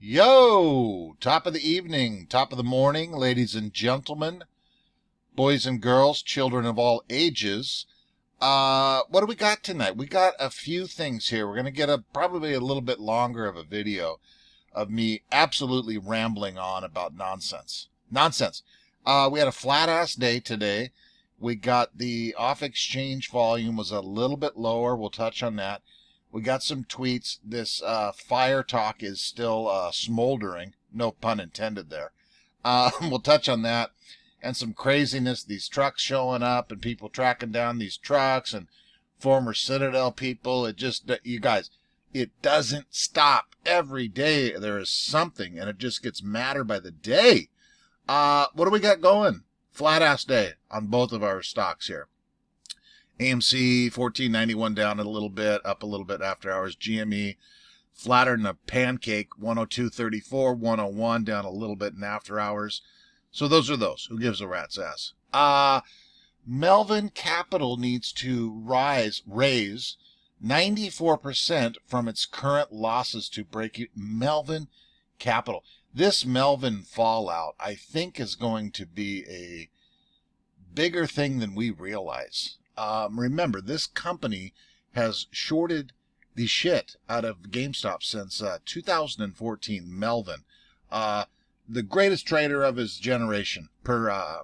Yo, top of the evening, top of the morning, ladies and gentlemen, boys and girls, children of all ages. What do we got tonight? We got a few things here. We're going to get probably a little bit longer of a video of me absolutely rambling on about nonsense. Nonsense. We had a flat ass day today. We got the off exchange volume was a little bit lower. We'll touch on that. We got some tweets. This fire talk is still smoldering. No pun intended there. We'll touch on that. And some craziness. These trucks showing up and people tracking down these trucks and former Citadel people. It just, you guys, it doesn't stop. Every day there is something and it just gets madder by the day. What do we got going? Flat ass day on both of our stocks here. AMC 1491 down a little bit, up a little bit after hours. GME flatter than a pancake, 102.34, 101 down a little bit in after hours. So those are those. Who gives a rat's ass? Melvin Capital needs to raise 94% from its current losses to break it. Melvin Capital. This Melvin fallout, I think, is going to be a bigger thing than we realize. Remember, this company has shorted the shit out of GameStop since 2014. Melvin, the greatest trader of his generation, per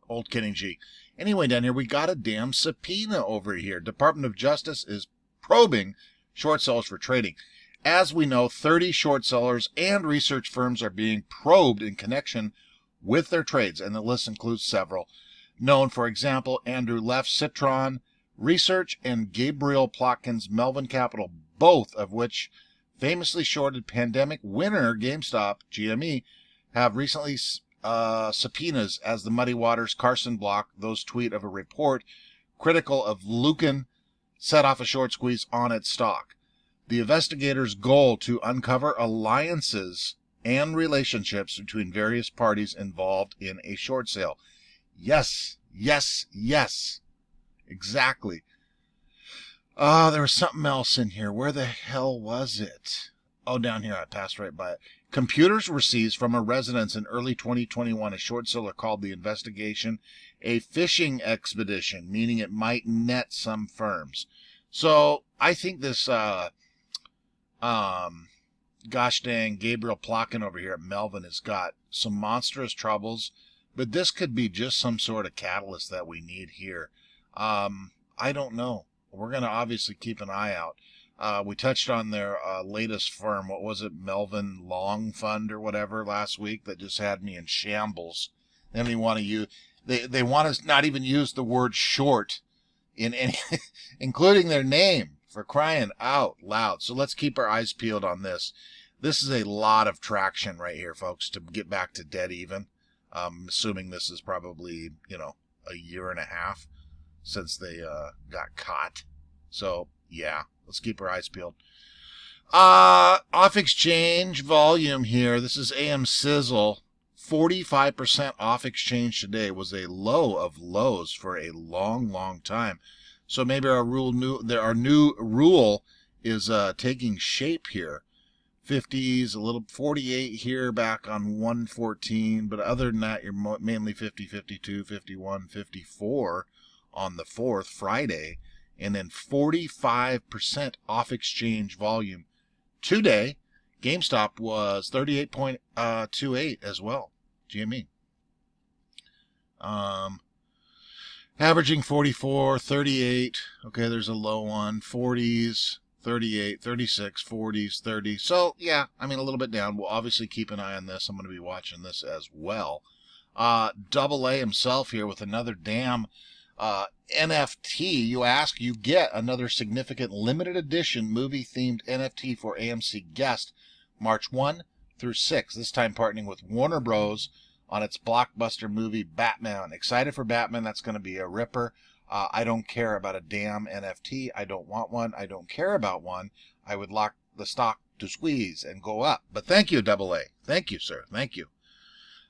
old Kenny G. Anyway, down here, we got a damn subpoena over here. Department of Justice is probing short sellers for trading. As we know, 30 short sellers and research firms are being probed in connection with their trades, and the list includes several known, for example, Andrew Leff, Citron Research, and Gabriel Plotkin's Melvin Capital, both of which famously shorted pandemic winner GameStop, GME, have recently subpoenas as the Muddy Waters Carson block those tweet of a report critical of Lucan set off a short squeeze on its stock. The investigators' goal to uncover alliances and relationships between various parties involved in a short sale. Yes, yes, yes. Exactly. There was something else in here. Where the hell was it? Oh, down here. I passed right by it. Computers were seized from a residence in early 2021. A short seller called the investigation a phishing expedition, meaning it might net some firms. So I think this, gosh dang, Gabriel Plotkin over here at Melvin has got some monstrous troubles. But this could be just some sort of catalyst that we need here. I don't know. We're going to obviously keep an eye out. We touched on their latest firm. What was it? Melvin Long Fund or whatever last week that just had me in shambles. They don't even want to use, they want us not even use the word short in any, including their name, for crying out loud. So let's keep our eyes peeled on this. This is a lot of traction right here, folks, to get back to dead even. I'm assuming this is probably, a year and a half since they got caught. So, yeah, let's keep our eyes peeled. Off exchange volume here. This is AM Sizzle. 45% off exchange today was a low of lows for a long, long time. So maybe our new rule is taking shape here. 50s, a little 48 here back on 114, but other than that, you're mainly 50, 52, 51, 54 on the 4th, Friday, and then 45% off exchange volume today. GameStop was 38.28 as well, GME. Averaging 44, 38, okay, there's a low one, 40s, 38, 36, 40s, 30. So, yeah, a little bit down. We'll obviously keep an eye on this. I'm going to be watching this as well. Double A himself here with another damn NFT. You ask, you get another significant limited edition movie-themed NFT for AMC Guest, March 1 through 6. This time partnering with Warner Bros. On its blockbuster movie Batman. Excited for Batman. That's going to be a ripper. I don't care about a damn NFT. I don't want one. I don't care about one. I would like the stock to squeeze and go up. But thank you, Double A. Thank you, sir. Thank you.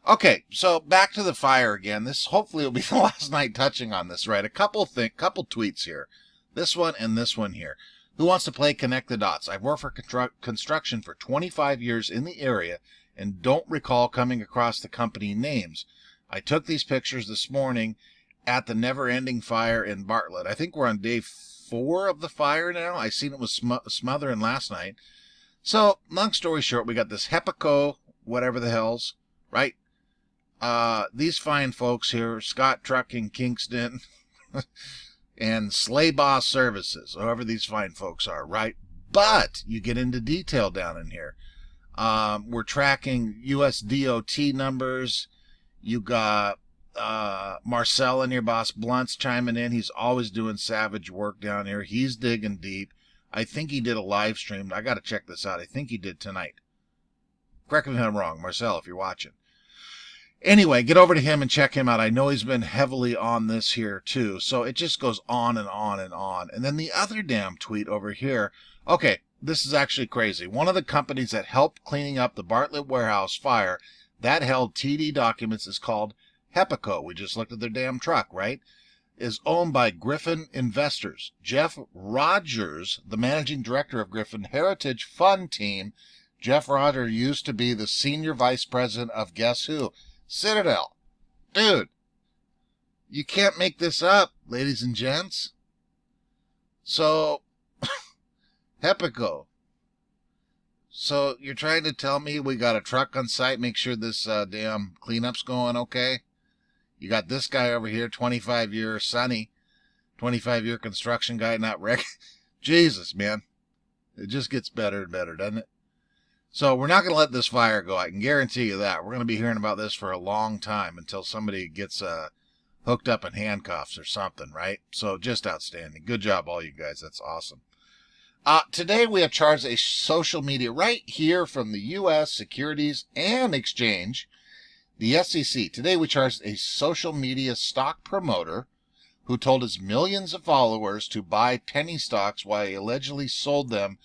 Okay, so back to the fire again. This hopefully will be the last night touching on this, right? A couple tweets here. This one and this one here. Who wants to play Connect the Dots? I've worked for construction for 25 years in the area and don't recall coming across the company names. I took these pictures this morning at the never-ending fire in Bartlett. I think we're on day 4 of the fire now. I seen it was smothering last night. So, long story short, we got this Hepaco, whatever the hell's, right? These fine folks here, Scott Trucking Kingston, and Sleigh Boss Services, however these fine folks are, right? But you get into detail down in here. We're tracking US DOT numbers. You got Marcel and your boss Blunt's chiming in. He's always doing savage work down here. He's digging deep. I think he did a live stream. I got to check this out. I think he did tonight. Correct me if I'm wrong, Marcel, if you're watching. Anyway, get over to him and check him out. I know he's been heavily on this here too. So it just goes on and on and on. And then the other damn tweet over here. Okay, this is actually crazy. One of the companies that helped cleaning up the Bartlett warehouse fire that held TD documents is called Hepaco. We just looked at their damn truck, right? Is owned by Griffin Investors. Jeff Rogers, the managing director of Griffin Heritage Fund Team. Jeff Rogers used to be the senior vice president of guess who? Citadel. Dude, you can't make this up, ladies and gents. So, Hepaco. So, you're trying to tell me we got a truck on site, make sure this damn cleanup's going okay? You got this guy over here, 25-year Sonny, 25-year construction guy, not Rick. Jesus, man. It just gets better and better, doesn't it? So we're not going to let this fire go. I can guarantee you that. We're going to be hearing about this for a long time until somebody gets hooked up in handcuffs or something, right? So just outstanding. Good job, all you guys. That's awesome. Today we have charged a social media right here from the U.S. Securities and Exchange, the SEC. Today we charged a social media stock promoter who told his millions of followers to buy penny stocks while he allegedly sold them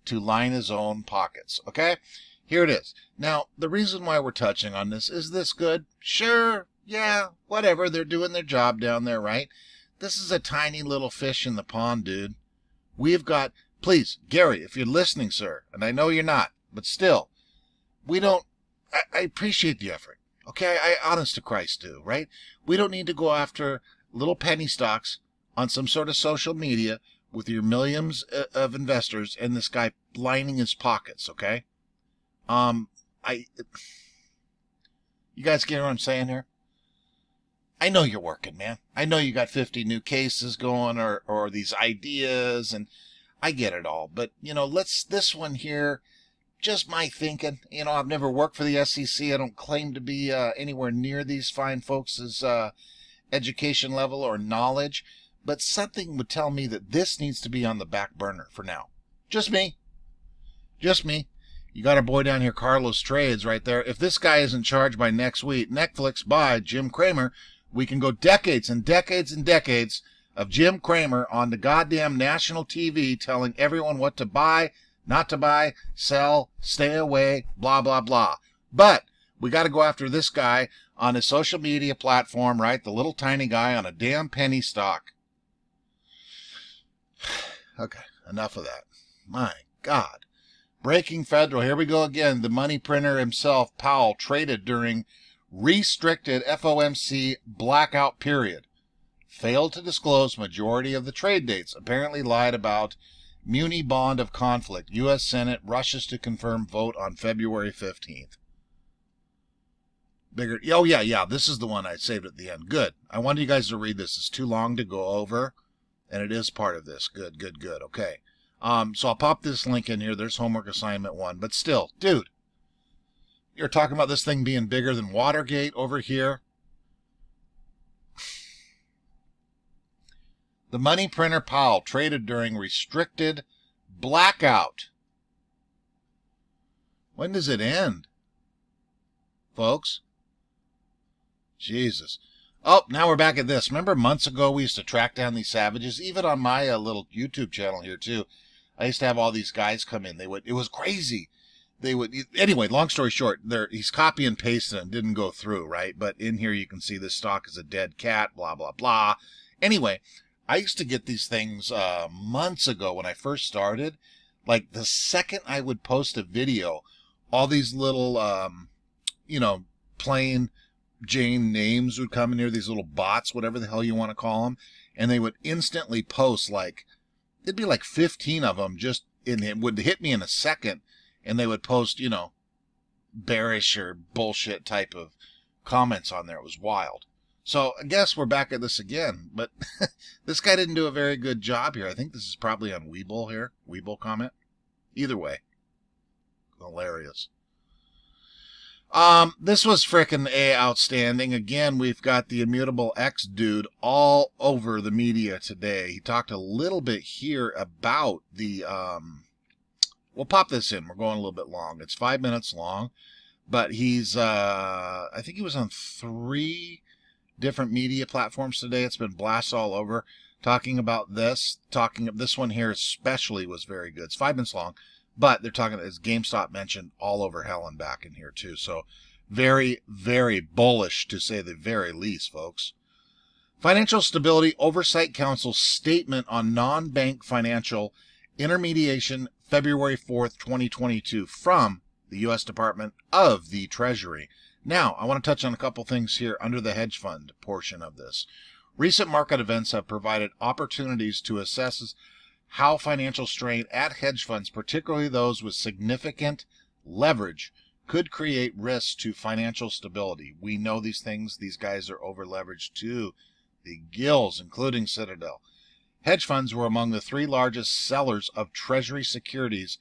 to line his own pockets. Okay, here it is. Now, the reason why we're touching on this, is this good? Sure, yeah, whatever. They're doing their job down there, right? This is a tiny little fish in the pond, dude. We've got, please, Gary, if you're listening, sir, and I know you're not, but still, we don't, I appreciate the effort. Okay, I honest to Christ do, right? We don't need to go after little penny stocks on some sort of social media with your millions of investors and this guy lining his pockets, okay? You guys get what I'm saying here? I know you're working, man. I know you got 50 new cases going or these ideas, and I get it all. But, you know, this one here, just my thinking. You know, I've never worked for the SEC. I don't claim to be anywhere near these fine folks' education level or knowledge. But something would tell me that this needs to be on the back burner for now. Just me. Just me. You got our boy down here, Carlos Trades, right there. If this guy isn't charged by next week, Netflix by Jim Cramer, we can go decades and decades and decades of Jim Cramer on the goddamn national TV telling everyone what to buy, not to buy, sell, stay away, blah, blah, blah. But we got to go after this guy on his social media platform, right? The little tiny guy on a damn penny stock. Okay, enough of that. My God. Breaking federal. Here we go again. The money printer himself, Powell, traded during restricted FOMC blackout period. Failed to disclose majority of the trade dates. Apparently lied about muni bond of conflict. U.S. Senate rushes to confirm vote on February 15th. Bigger. Oh, yeah. This is the one I saved at the end. Good. I wanted you guys to read this. It's too long to go over. And it is part of this. Good. Okay. So I'll pop this link in here. There's homework assignment 1. But still, dude, you're talking about this thing being bigger than Watergate over here. The money printer Powell traded during restricted blackout. When does it end, folks? Jesus. Oh, now we're back at this. Remember months ago we used to track down these savages? Even on my little YouTube channel here, too. I used to have all these guys come in. It was crazy. Anyway, long story short, he's copy and pasting and didn't go through, right? But in here you can see this stock is a dead cat, blah, blah, blah. Anyway, I used to get these things months ago when I first started. Like the second I would post a video, all these little, plain Jane names would come in here, these little bots, whatever the hell you want to call them, and they would instantly post it'd be like 15 of them and it would hit me in a second, and they would post, bearish or bullshit type of comments on there. It was wild. So I guess we're back at this again, but this guy didn't do a very good job here. I think this is probably on Weeble here. Weeble comment. Either way. Hilarious. This was frickin' outstanding. Again, we've got the Immutable X dude all over the media today. He talked a little bit here about the, we'll pop this in. We're going a little bit long. It's 5 minutes long, but he's, I think he was on 3 different media platforms today. It's been blast all over talking about this. This one here especially was very good. It's 5 minutes long, but they're talking, as GameStop mentioned, all over hell and back in here too. So very, very bullish to say the very least, folks. Financial Stability Oversight Council statement on non-bank financial intermediation, February 4th, 2022, from the U.S. Department of the Treasury. Now, I want to touch on a couple things here under the hedge fund portion of this. Recent market events have provided opportunities to assess how financial strain at hedge funds, particularly those with significant leverage, could create risks to financial stability. We know these things. These guys are over-leveraged to the gills, including Citadel. Hedge funds were among the 3 largest sellers of Treasury securities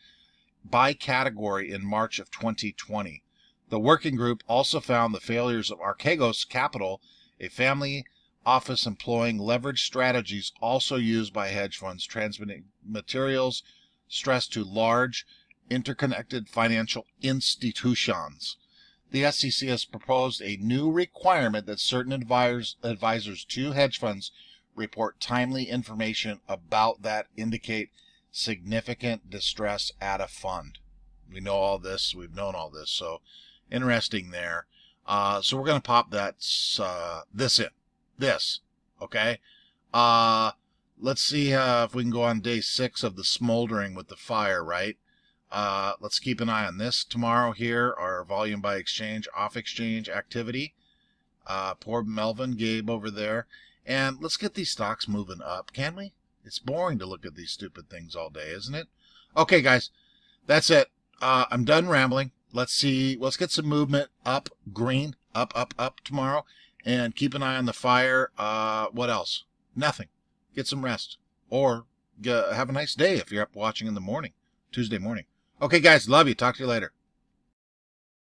by category in March of 2020. The working group also found the failures of Archegos Capital, a family office employing leverage strategies also used by hedge funds, transmitting materials stressed to large, interconnected financial institutions. The SEC has proposed a new requirement that certain advisors to hedge funds report timely information about that indicate significant distress at a fund. We know all this. We've known all this. So interesting there. So we're going to pop this in. This. Okay. Let's see if we can go on day 6 of the smoldering with the fire, right? Let's keep an eye on this tomorrow here. Our volume by exchange, off exchange activity. Poor Melvin, Gabe over there. And let's get these stocks moving up, can we? It's boring to look at these stupid things all day, isn't it? Okay, guys. That's it. I'm done rambling. Let's get some movement up, green, up tomorrow, and keep an eye on the fire. What else? Nothing. Get some rest, or have a nice day if you're up watching in the morning, Tuesday morning. Okay, guys, love you. Talk to you later.